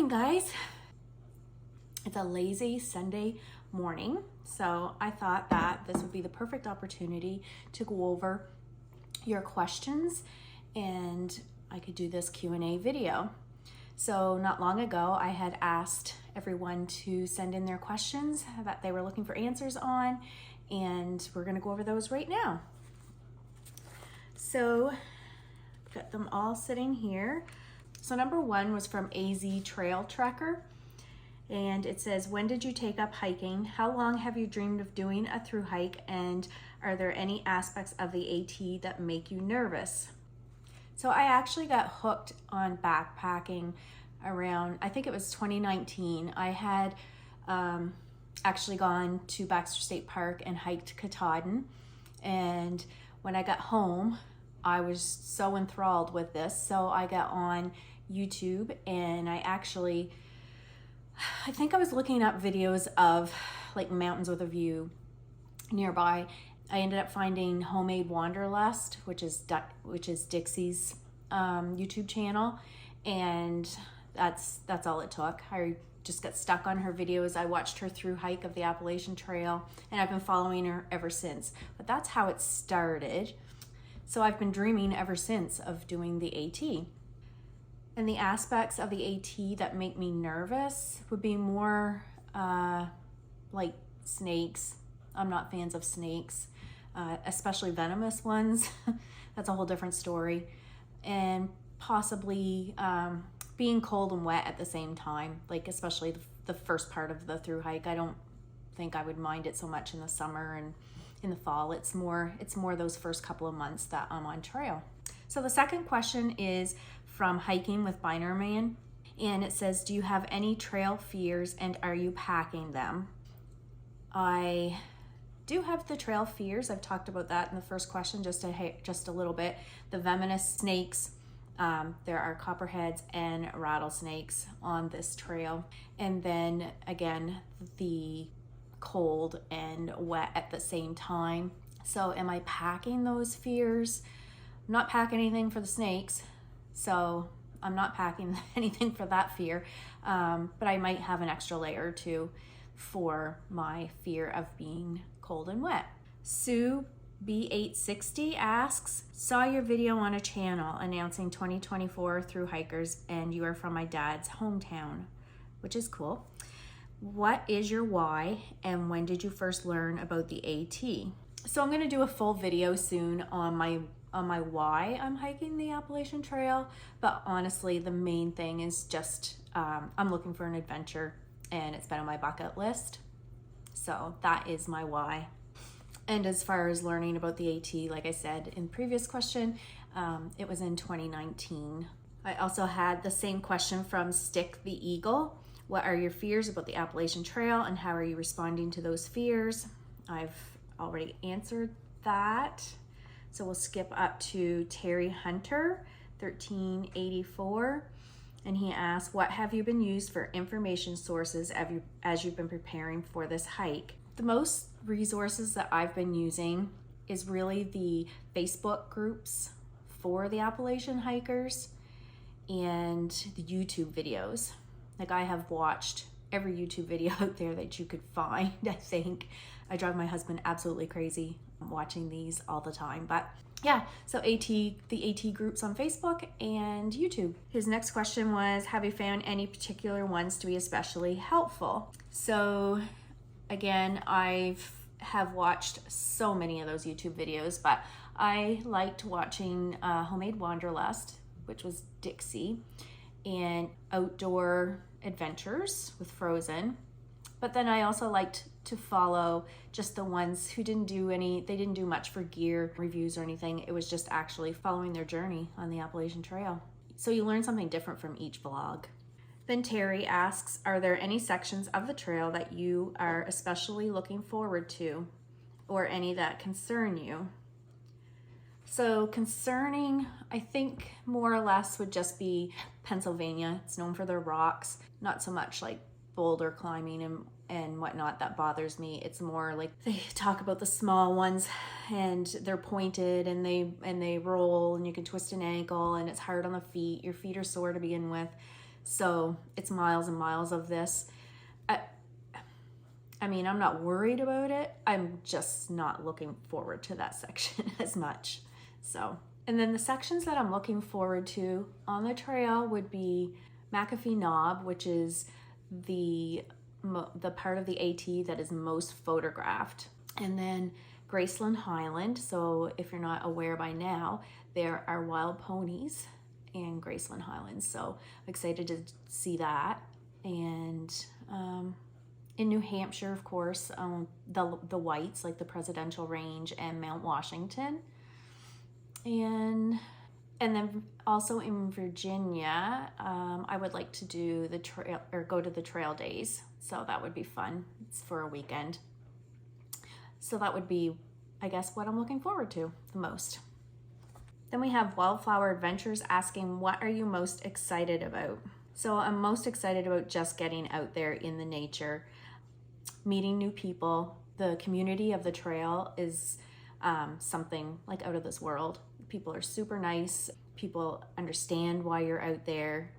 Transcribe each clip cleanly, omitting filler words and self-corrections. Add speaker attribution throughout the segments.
Speaker 1: guys. It's a lazy Sunday morning, so I thought that this would be the perfect opportunity to go over your questions and I could do this Q&A video. So not long ago, I had asked everyone to send in their questions that they were looking for answers on, and we're gonna go over those right now. So got them all sitting here. So number one was from AZ Trail Trekker, and it says, when did you take up hiking? How long have you dreamed of doing a thru hike? And are there any aspects of the AT that make you nervous? So I actually got hooked on backpacking around, I think it was 2019. I had actually gone to Baxter State Park and hiked Katahdin. And when I got home, I was so enthralled with this. So I got on YouTube and I think I was looking up videos of like mountains with a view nearby. I ended up finding Homemade Wanderlust, which is Dixie's YouTube channel, and that's all it took. I just got stuck on her videos. I watched her through hike of the Appalachian Trail, and I've been following her ever since. But that's how it started. So I've been dreaming ever since of doing the AT. And the aspects of the AT that make me nervous would be more like snakes. I'm not fans of snakes, especially venomous ones. That's a whole different story. And possibly being cold and wet at the same time, like especially the first part of the thru hike. I don't think I would mind it so much in the summer and in the fall. It's more those first couple of months that I'm on trail. So the second question is from Hiking with Biner Man, and it says, do you have any trail fears and are you packing them? I do have the trail fears. I've talked about that in the first question just a little bit. The venomous snakes, there are copperheads and rattlesnakes on this trail. And then again, the cold and wet at the same time. So am I packing those fears? I'm not packing anything for the snakes, so I'm not packing anything for that fear, but I might have an extra layer or two for my fear of being cold and wet. Sue B860 asks, saw your video on a channel announcing 2024 thru hikers and you are from my dad's hometown, which is cool. What is your why and when did you first learn about the AT? So I'm going to do a full video soon on my why I'm hiking the Appalachian Trail, but honestly the main thing is just I'm looking for an adventure and it's been on my bucket list. So that is my why. And as far as learning about the AT, like I said in previous question, it was in 2019. I also had the same question from Stick the Eagle. What are your fears about the Appalachian Trail and how are you responding to those fears? I've already answered that. So we'll skip up to Terry Hunter, 1384. And he asks, what have you been used for information sources as you've been preparing for this hike? The most resources that I've been using is really the Facebook groups for the Appalachian hikers and the YouTube videos. Like I have watched every YouTube video out there that you could find, I think. I drive my husband absolutely crazy watching these all the time. But yeah, so the AT groups on Facebook and YouTube. His next question was, have you found any particular ones to be especially helpful? So again, I have watched so many of those YouTube videos, but I liked watching Homemade Wanderlust, which was Dixie, and Outdoor Adventures with Frozen. But then I also liked to follow just the ones who didn't do much for gear reviews or anything. It was just actually following their journey on the Appalachian Trail. So you learn something different from each vlog. Then Terry asks, are there any sections of the trail that you are especially looking forward to or any that concern you? So concerning, I think more or less would just be Pennsylvania. It's known for their rocks, not so much like boulder climbing and whatnot that bothers me. It's more like they talk about the small ones and they're pointed and they roll and you can twist an ankle and it's hard on the feet. Your feet are sore to begin with. So it's miles and miles of this. I mean, I'm not worried about it. I'm just not looking forward to that section as much. So, and then the sections that I'm looking forward to on the trail would be McAfee Knob, which is the part of the AT that is most photographed. And then Graceland Highland. So if you're not aware by now, there are wild ponies in Graceland Highlands. So I'm excited to see that. And in New Hampshire, of course, the Whites, like the Presidential Range and Mount Washington. And then also in Virginia, I would like to do the trail, or go to the trail days. So that would be fun. It's for a weekend. So that would be, I guess, what I'm looking forward to the most. Then we have Wildflower Adventures asking, what are you most excited about? So I'm most excited about just getting out there in the nature, meeting new people. The community of the trail is something like out of this world. People are super nice. People understand why you're out there.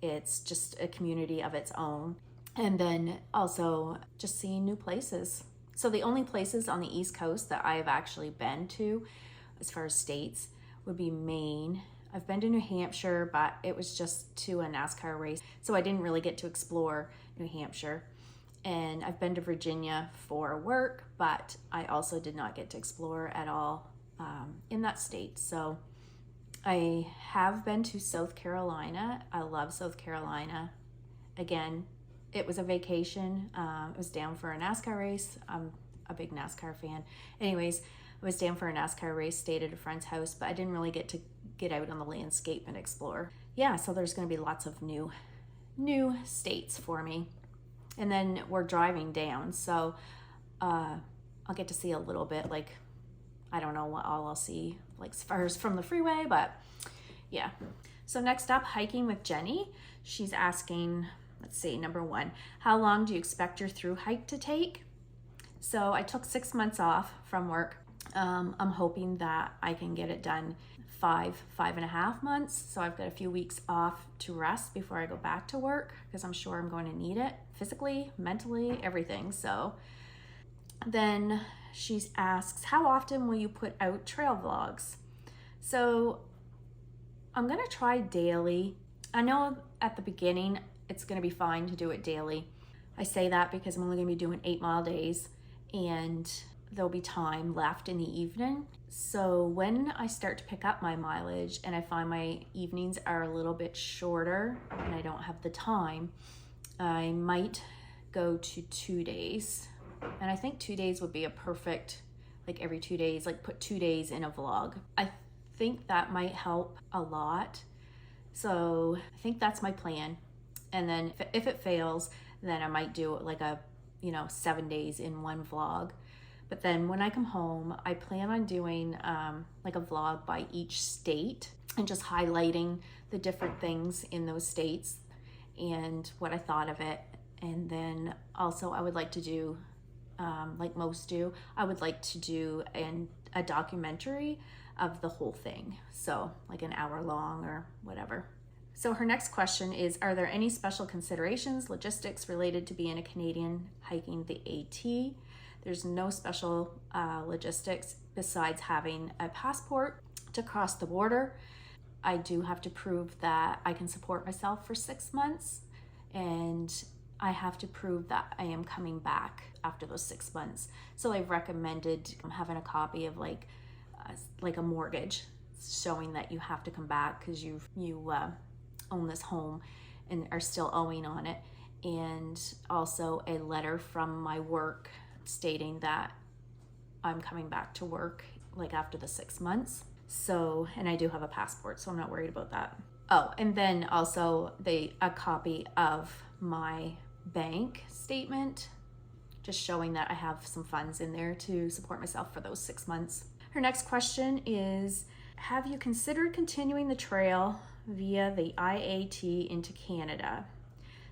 Speaker 1: It's just a community of its own. And then also just seeing new places. So the only places on the East Coast that I've actually been to, as far as states, would be Maine. I've been to New Hampshire, but it was just to a NASCAR race. So I didn't really get to explore New Hampshire. And I've been to Virginia for work, but I also did not get to explore at all in that state. So I have been to South Carolina. I love South Carolina. Again, it was a vacation. It was down for a NASCAR race. I'm a big NASCAR fan. Anyways, I was down for a NASCAR race, stayed at a friend's house, but I didn't really get to get out on the landscape and explore. Yeah, so there's going to be lots of new states for me. And then we're driving down, so I'll get to see a little bit, like, I don't know what all I'll see, like as far as from the freeway, but yeah. So next up, hiking with Jenny. She's asking, let's see, number 1, how long do you expect your through hike to take? So I took 6 months off from work. I'm hoping that I can get it done 5.5 months. So I've got a few weeks off to rest before I go back to work, because I'm sure I'm going to need it physically, mentally, everything. So then she asks, how often will you put out trail vlogs? So I'm going to try daily. I know at the beginning it's going to be fine to do it daily. I say that because I'm only going to be doing 8-mile days, and there'll be time left in the evening. So when I start to pick up my mileage and I find my evenings are a little bit shorter and I don't have the time, I might go to 2 days. And I think 2 days would be a perfect, like every 2 days, like put 2 days in a vlog. I think that might help a lot. So I think that's my plan. And then if it fails, then I might do like a, 7 days in one vlog. But then when I come home, I plan on doing like a vlog by each state and just highlighting the different things in those states and what I thought of it. And then also I would like to do, like most do, I would like to do a documentary of the whole thing. So like an hour long or whatever. So her next question is, are there any special considerations, logistics related to being a Canadian hiking the AT? There's no special logistics besides having a passport to cross the border. I do have to prove that I can support myself for 6 months, and I have to prove that I am coming back after those 6 months. So I've recommended having a copy of like a mortgage showing that you have to come back because you own this home and are still owing on it, and also a letter from my work stating that I'm coming back to work like after the 6 months. So, and I do have a passport, so I'm not worried about that. Oh, and then also a copy of my bank statement, just showing that I have some funds in there to support myself for those 6 months. Her next question is, have you considered continuing the trail via the IAT into Canada?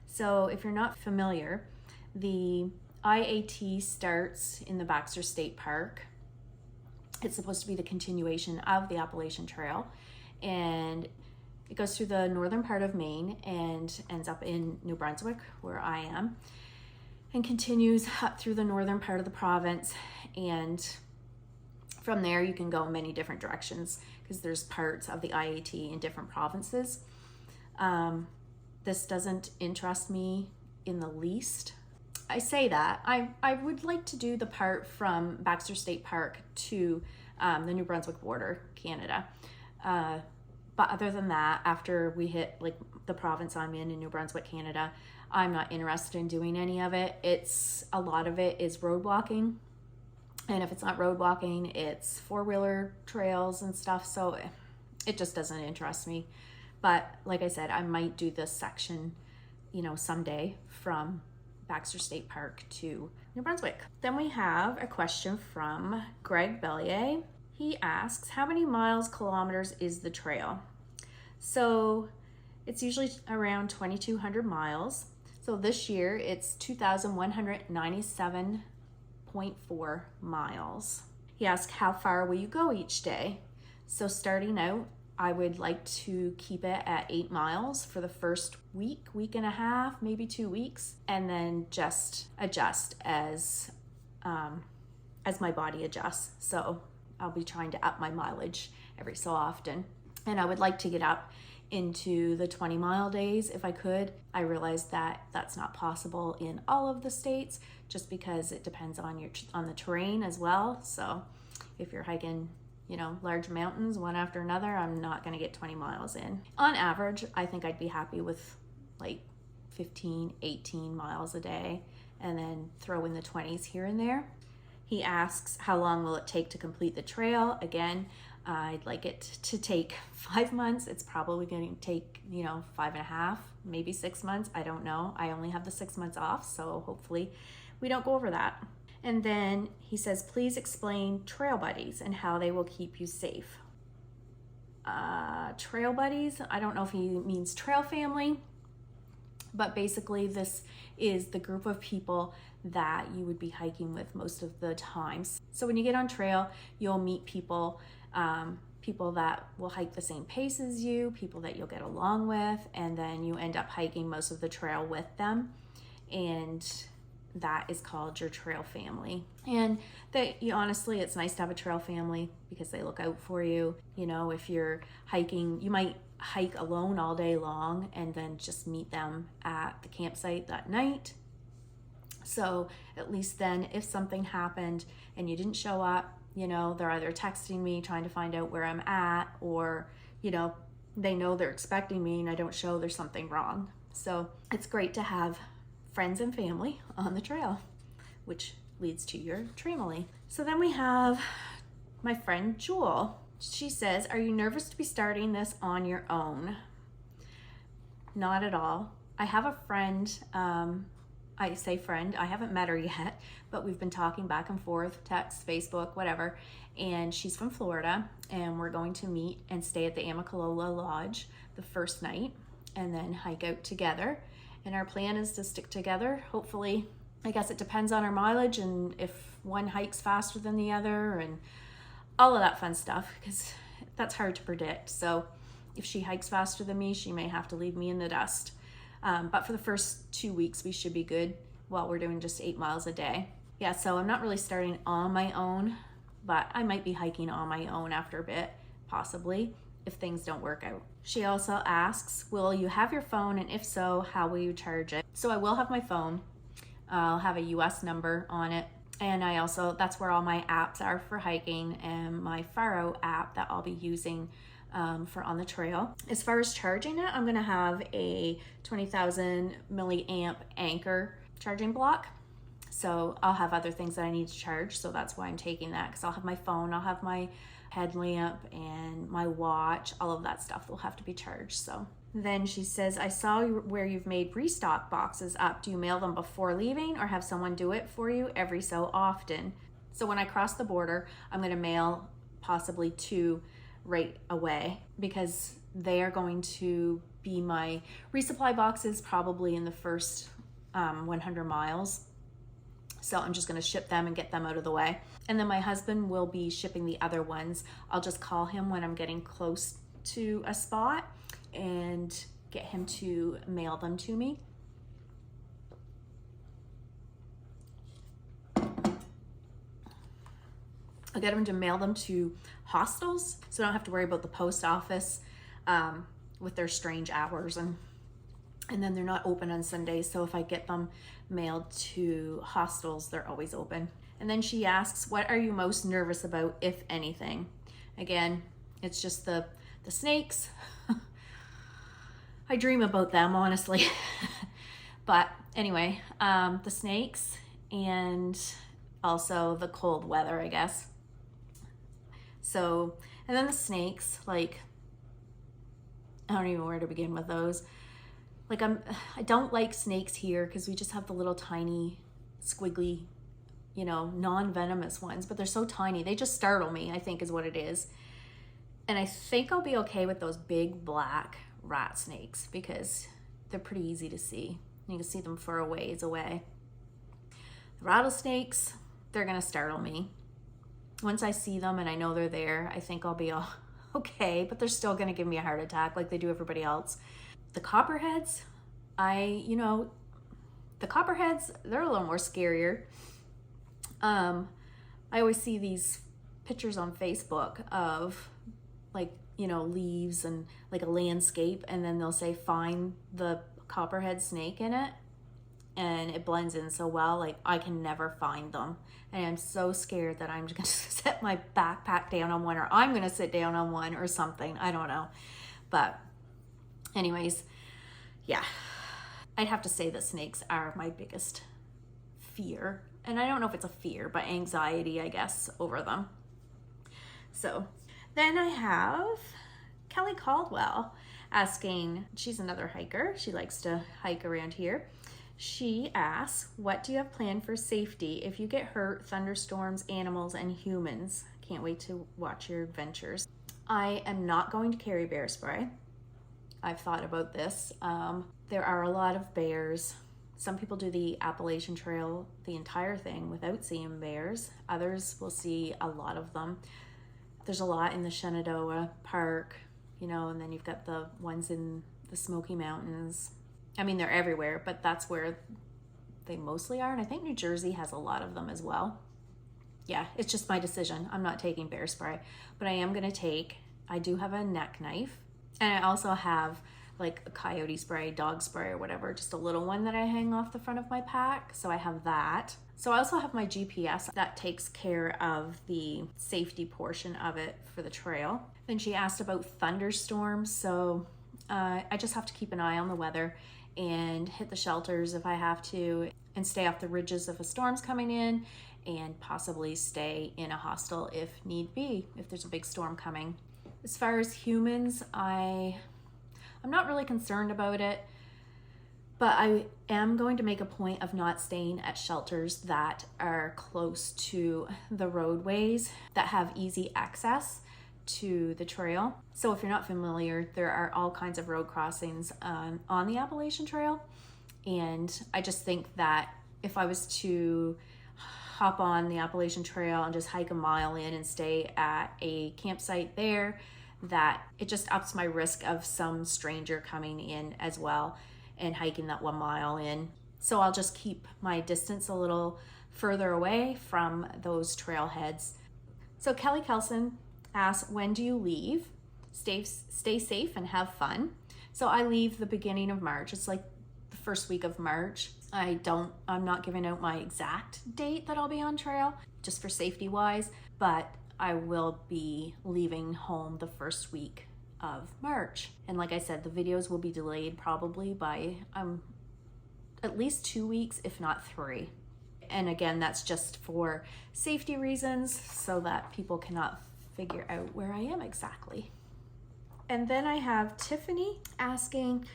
Speaker 1: So if you're not familiar, the IAT starts in the Baxter State Park. It's supposed to be the continuation of the Appalachian Trail, and It goes through the northern part of Maine and ends up in New Brunswick, where I am, and continues up through the northern part of the province. And from there, you can go in many different directions because there's parts of the IAT in different provinces. This doesn't interest me in the least. I say that. I would like to do the part from Baxter State Park to the New Brunswick border, Canada. But other than that, after we hit like the province I'm in New Brunswick, Canada, I'm not interested in doing any of it. A lot of it is road walking. And if it's not road walking, it's four-wheeler trails and stuff. So it just doesn't interest me. But like I said, I might do this section, someday from Baxter State Park to New Brunswick. Then we have a question from Greg Bellier. He asks, how many kilometers is the trail? So it's usually around 2,200 miles. So this year it's 2,197.4 miles. He asks, how far will you go each day? So starting out, I would like to keep it at 8 miles for the first week and a half, maybe 2 weeks, and then just adjust as my body adjusts. So I'll be trying to up my mileage every so often. And I would like to get up into the 20-mile days if I could. I realize that that's not possible in all of the states just because it depends on the terrain as well. So if you're hiking large mountains one after another, I'm not going to get 20 miles in. On average, I think I'd be happy with like 15, 18 miles a day and then throw in the 20s here and there. He asks, how long will it take to complete the trail? Again, I'd like it to take 5 months. It's probably going to take, 5.5, maybe 6 months. I don't know. I only have the 6 months off, so hopefully we don't go over that. And then he says, please explain trail buddies and how they will keep you safe. Trail buddies, I don't know if he means trail family, but basically this is the group of people that you would be hiking with most of the times. So when you get on trail, you'll meet people that will hike the same pace as you, people that you'll get along with, and then you end up hiking most of the trail with them. And that is called your trail family. And honestly, it's nice to have a trail family because they look out for you. If you're hiking, you might hike alone all day long and then just meet them at the campsite that night. So at least then if something happened and you didn't show up, they're either texting me trying to find out where I'm at, or, they know they're expecting me and I don't show, there's something wrong. So it's great to have friends and family on the trail, which leads to your tramily. So then we have my friend Jewel. She says, are you nervous to be starting this on your own? Not at all. I have a friend, I say friend, I haven't met her yet, but we've been talking back and forth, text, Facebook, whatever, and she's from Florida, and we're going to meet and stay at the Amicalola Lodge the first night and then hike out together. And our plan is to stick together. Hopefully, I guess it depends on our mileage and if one hikes faster than the other and all of that fun stuff, because that's hard to predict. So if she hikes faster than me, she may have to leave me in the dust. But for the first 2 weeks, we should be good while we're doing just 8 miles a day. Yeah, so I'm not really starting on my own, but I might be hiking on my own after a bit, possibly, if things don't work out. She also asks, will you have your phone, and if so, how will you charge it? So I will have my phone. I'll have a US number on it, and that's where all my apps are for hiking, and my Faro app that I'll be using for on the trail. As far as charging it, I'm gonna have a 20,000 milliamp Anchor charging block. So I'll have other things that I need to charge, so that's why I'm taking that, because I'll have my phone, I'll have my headlamp and my watch, all of that stuff will have to be charged. So then she says, I saw where you've made restock boxes up. Do you mail them before leaving or have someone do it for you every so often? So when I cross the border, I'm going to mail possibly 2 right away, because they are going to be my resupply boxes probably in the first 100 miles. So I'm just going to ship them and get them out of the way. And then my husband will be shipping the other ones. I'll just call him when I'm getting close to a spot and get him to mail them to me. I'll get him to mail them to hostels, so I don't have to worry about the post office with their strange hours, and then they're not open on Sundays. So if I get them mailed to hostels, they're always open. And then she asks, what are you most nervous about, if anything? Again, it's just the snakes. I dream about them, honestly. But anyway, the snakes, and also the cold weather, I guess. So, and then the snakes, like, I don't even know where to begin with those. Like, I don't like snakes here because we just have the little tiny squiggly, you know, non-venomous ones, but they're so tiny. They just startle me, I think is what it is. And I think I'll be okay with those big black rat snakes because they're pretty easy to see. You can see them for a ways away. The rattlesnakes, they're gonna startle me. Once I see them and I know they're there, I think I'll be all okay, but they're still gonna give me a heart attack like they do everybody else. The copperheads, the copperheads, they're a little more scarier. I always see these pictures on Facebook of, like, you know, leaves and like a landscape, and then they'll say find the copperhead snake in it, and it blends in so well. Like, I can never find them, and I'm so scared that I'm just gonna set my backpack down on one, or I'm gonna sit down on one or something. I don't know, but anyways, yeah, I'd have to say that snakes are my biggest fear. And I don't know if it's a fear, but anxiety, I guess, over them. So then I have Kelly Caldwell asking, she's another hiker. She likes to hike around here. She asks, what do you have planned for safety if you get hurt, thunderstorms, animals, and humans? Can't wait to watch your adventures. I am not going to carry bear spray. I've thought about this. There are a lot of bears. Some people do the Appalachian Trail, the entire thing, without seeing bears. Others will see a lot of them. There's a lot in the Shenandoah Park, you know, and then you've got the ones in the Smoky Mountains. I mean, they're everywhere, but that's where they mostly are. And I think New Jersey has a lot of them as well. Yeah, it's just my decision. I'm not taking bear spray, but I am gonna I do have a neck knife, and I also have like a coyote spray, dog spray, or whatever, just a little one that I hang off the front of my pack. So I have that. So I also have my GPS that takes care of the safety portion of it for the trail. Then she asked about thunderstorms. So I just have to keep an eye on the weather and hit the shelters if I have to, and stay off the ridges if a storm's coming in, and possibly stay in a hostel if need be, if there's a big storm coming. As far as humans, I'm not really concerned about it, but I am going to make a point of not staying at shelters that are close to the roadways that have easy access to the trail. So if you're not familiar, there are all kinds of road crossings on the Appalachian Trail. And I just think that if I was to hop on the Appalachian Trail and just hike a mile in and stay at a campsite there, that it just ups my risk of some stranger coming in as well and hiking that 1 mile in. So I'll just keep my distance a little further away from those trailheads. So Kelly Kelson asks, when do you leave? Stay safe and have fun. So I leave the beginning of March. It's like the first week of March. I'm not giving out my exact date that I'll be on trail, just for safety wise, but I will be leaving home the first week of March. And like I said, the videos will be delayed probably by at least 2 weeks, if not 3. And again, that's just for safety reasons so that people cannot figure out where I am exactly. And then I have Tiffany asking,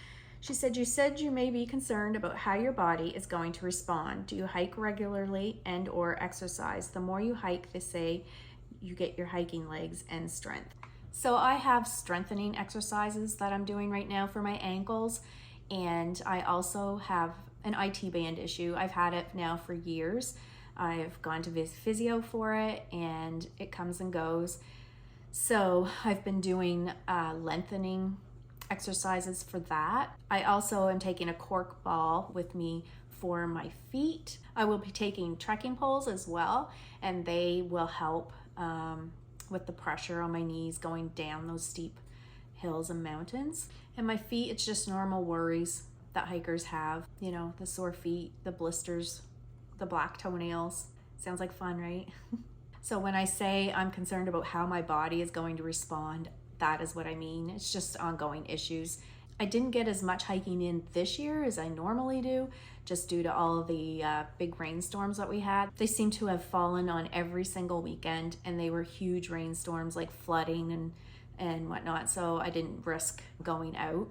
Speaker 1: she said, you said you may be concerned about how your body is going to respond. Do you hike regularly and or exercise? The more you hike, they say, you get your hiking legs and strength. So I have strengthening exercises that I'm doing right now for my ankles, and I also have an IT band issue. I've had it now for years. I've gone to physio for it, and it comes and goes. So I've been doing lengthening exercises for that. I also am taking a cork ball with me for my feet. I will be taking trekking poles as well, and they will help with the pressure on my knees going down those steep hills and mountains. And my feet, it's just normal worries that hikers have, you know, the sore feet, the blisters, the black toenails. Sounds like fun, right? So when I say I'm concerned about how my body is going to respond, that is what I mean. It's just ongoing issues. I didn't get as much hiking in this year as I normally do, just due to all of the big rainstorms that we had. They seem to have fallen on every single weekend, and they were huge rainstorms, like flooding and whatnot, so I didn't risk going out.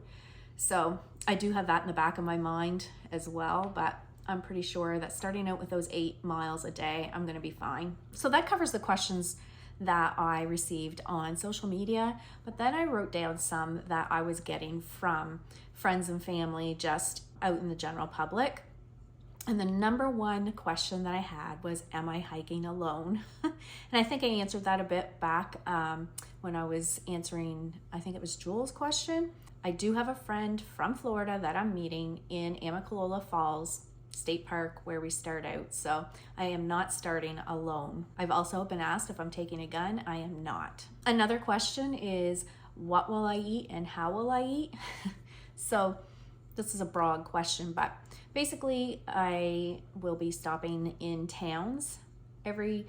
Speaker 1: So I do have that in the back of my mind as well, but I'm pretty sure that starting out with those 8 miles a day, I'm gonna be fine. So that covers the questions that I received on social media, but then I wrote down some that I was getting from friends and family just out in the general public. And the number one question that I had was, am I hiking alone? And I think I answered that a bit back when I was answering, I think it was Jules' question. I do have a friend from Florida that I'm meeting in Amicalola Falls State Park where we start out, so I am not starting alone. I've also been asked if I'm taking a gun. I am not. Another question is, what will I eat and how will I eat? So this is a broad question, but basically I will be stopping in towns every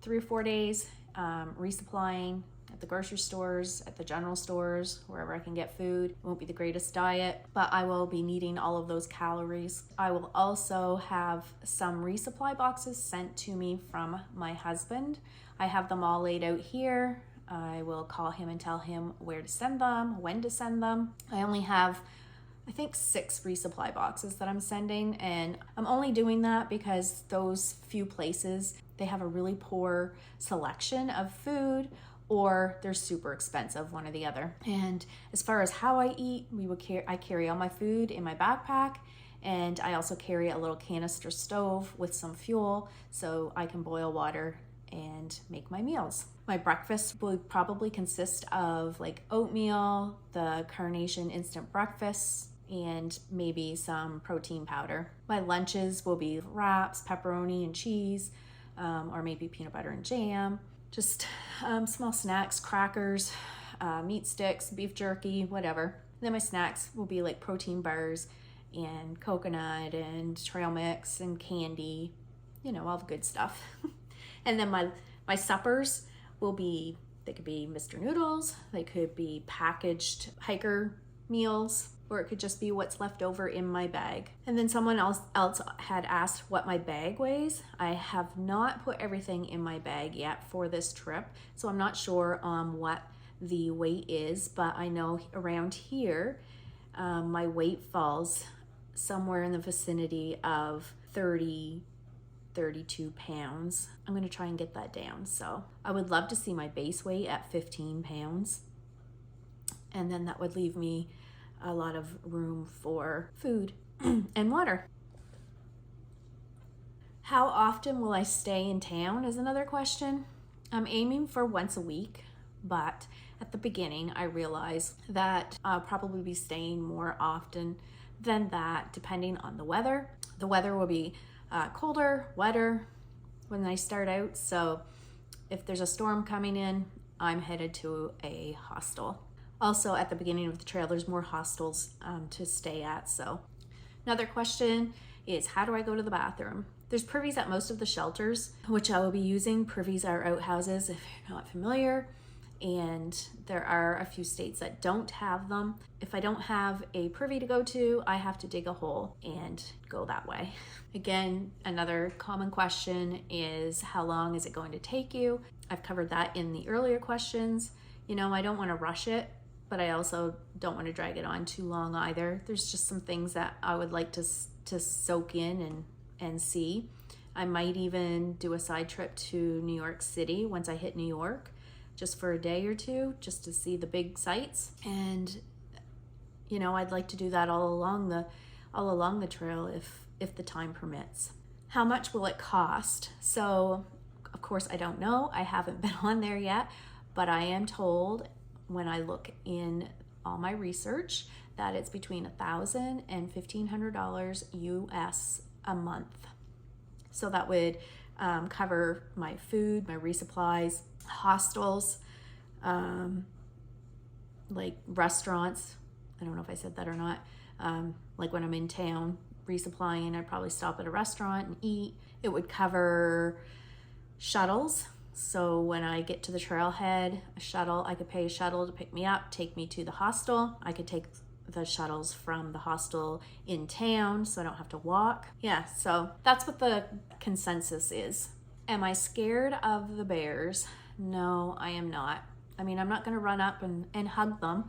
Speaker 1: 3 or 4 days, resupplying at the grocery stores, at the general stores, wherever I can get food. It won't be the greatest diet, but I will be needing all of those calories. I will also have some resupply boxes sent to me from my husband. I have them all laid out here. I will call him and tell him where to send them, when to send them. I only have, I think, 6 resupply boxes that I'm sending, and I'm only doing that because those few places, they have a really poor selection of food, or they're super expensive, one or the other. And as far as how I eat, I carry all my food in my backpack, and I also carry a little canister stove with some fuel so I can boil water and make my meals. My breakfast will probably consist of like oatmeal, the Carnation instant breakfast, and maybe some protein powder. My lunches will be wraps, pepperoni and cheese, or maybe peanut butter and jam. Just small snacks, crackers, meat sticks, beef jerky, whatever. Then my snacks will be like protein bars and coconut and trail mix and candy, you know, all the good stuff. And then my suppers will be, they could be Mr. Noodles, they could be packaged hiker meals, or it could just be what's left over in my bag. And then someone else had asked what my bag weighs. I have not put everything in my bag yet for this trip, so I'm not sure what the weight is, but I know around here, my weight falls somewhere in the vicinity of 32 pounds. I'm gonna try and get that down. So I would love to see my base weight at 15 pounds. And then that would leave me a lot of room for food and water. How often will I stay in town is another question. I'm aiming for once a week, but at the beginning I realized that I'll probably be staying more often than that, depending on the weather. The weather will be colder, wetter when I start out, so if there's a storm coming in, I'm headed to a hostel. Also, at the beginning of the trail, there's more hostels to stay at. So another question is, how do I go to the bathroom? There's privies at most of the shelters, which I will be using. Privies are outhouses, if you're not familiar, and there are a few states that don't have them. If I don't have a privy to go to, I have to dig a hole and go that way. Again, another common question is, how long is it going to take you? I've covered that in the earlier questions. You know, I don't want to rush it, but I also don't want to drag it on too long either. There's just some things that I would like to soak in and see. I might even do a side trip to New York City once I hit New York, just for a day or two, just to see the big sights. And you know, I'd like to do that all along the trail if the time permits. How much will it cost? So of course I don't know. I haven't been on there yet, but I am told when I look in all my research that it's between $1,000 and $1,500 US a month. So that would cover my food, my resupplies, hostels, like restaurants. I don't know if I said that or not. Like when I'm in town resupplying, I'd probably stop at a restaurant and eat. It would cover shuttles. So when I get to the trailhead, I could pay a shuttle to pick me up, take me to the hostel. I could take the shuttles from the hostel in town so I don't have to walk. Yeah, so that's what the consensus is. Am I scared of the bears? No, I am not. I mean, I'm not gonna run up and hug them,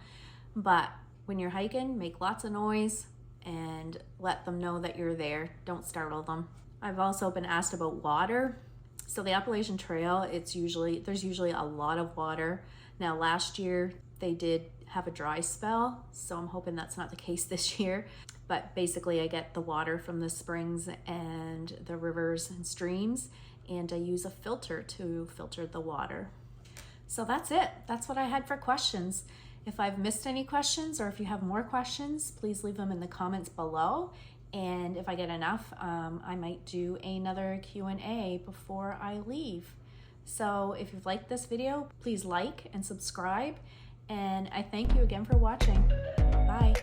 Speaker 1: but when you're hiking, make lots of noise and let them know that you're there. Don't startle them. I've also been asked about water. So the Appalachian Trail, there's usually a lot of water. Now last year they did have a dry spell, so I'm hoping that's not the case this year. But basically I get the water from the springs and the rivers and streams, and I use a filter to filter the water. So that's it. That's what I had for questions. If I've missed any questions or if you have more questions, please leave them in the comments below. And if I get enough, I might do another Q&A before I leave. So if you've liked this video, please like and subscribe. And I thank you again for watching. Bye.